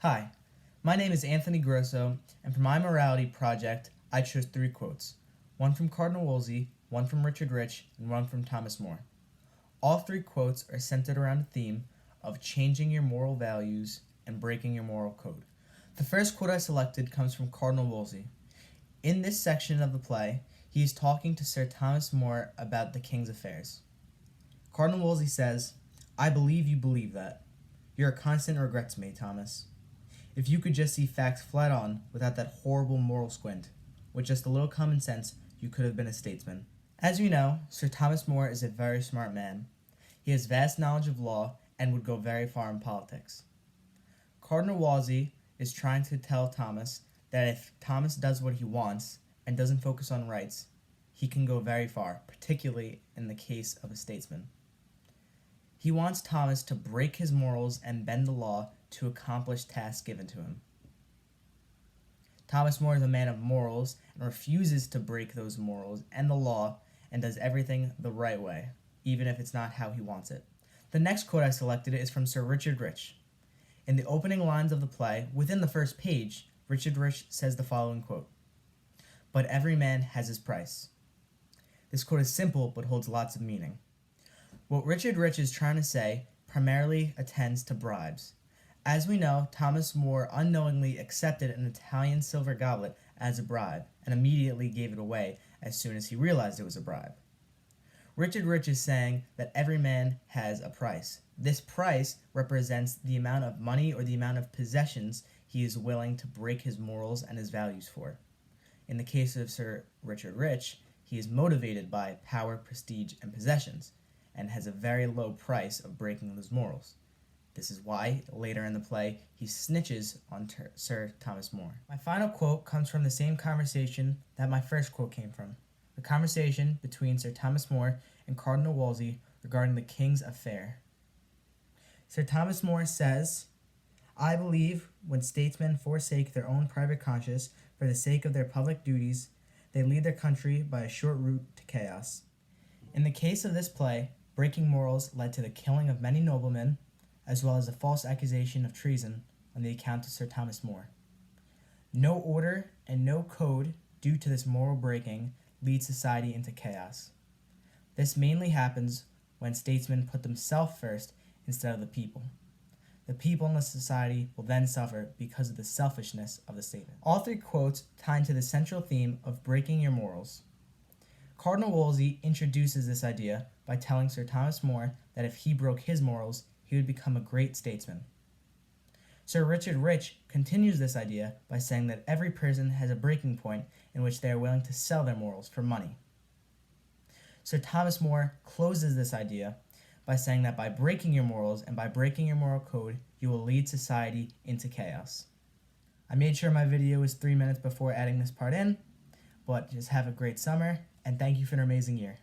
Hi, my name is Anthony Grosso, and for my morality project, I chose 3 quotes. One from Cardinal Wolsey, one from Richard Rich, and one from Thomas More. All 3 quotes are centered around a theme of changing your moral values and breaking your moral code. The first quote I selected comes from Cardinal Wolsey. In this section of the play, he is talking to Sir Thomas More about the king's affairs. Cardinal Wolsey says, "I believe you believe that. You're a constant regret to me, Thomas. If you could just see facts flat on without that horrible moral squint, with just a little common sense, you could have been a statesman." As you know, Sir Thomas More is a very smart man. He has vast knowledge of law and would go very far in politics. Cardinal Wolsey is trying to tell Thomas that if Thomas does what he wants and doesn't focus on rights, he can go very far, particularly in the case of a statesman. He wants Thomas to break his morals and bend the law to accomplish tasks given to him. Thomas More is a man of morals and refuses to break those morals and the law and does everything the right way, even if it's not how he wants it. The next quote I selected is from Sir Richard Rich. In the opening lines of the play, within the first page, Richard Rich says the following quote, "But every man has his price." This quote is simple but holds lots of meaning. What Richard Rich is trying to say primarily attends to bribes. As we know, Thomas More unknowingly accepted an Italian silver goblet as a bribe and immediately gave it away as soon as he realized it was a bribe. Richard Rich is saying that every man has a price. This price represents the amount of money or the amount of possessions he is willing to break his morals and his values for. In the case of Sir Richard Rich, he is motivated by power, prestige, and possessions, and has a very low price of breaking those morals. This is why, later in the play, he snitches on Sir Thomas More. My final quote comes from the same conversation that my first quote came from, the conversation between Sir Thomas More and Cardinal Wolsey regarding the king's affair. Sir Thomas More says, "I believe when statesmen forsake their own private conscience for the sake of their public duties, they lead their country by a short route to chaos." In the case of this play, breaking morals led to the killing of many noblemen, as well as a false accusation of treason on the account of Sir Thomas More. No order and no code due to this moral breaking leads society into chaos. This mainly happens when statesmen put themselves first instead of the people. The people in the society will then suffer because of the selfishness of the statesman. All 3 quotes tie into the central theme of breaking your morals. Cardinal Wolsey introduces this idea by telling Sir Thomas More that if he broke his morals, he would become a great statesman. Sir Richard Rich continues this idea by saying that every person has a breaking point in which they are willing to sell their morals for money. Sir Thomas More closes this idea by saying that by breaking your morals and by breaking your moral code, you will lead society into chaos. I made sure my video was 3 minutes before adding this part in, but just have a great summer, and thank you for an amazing year.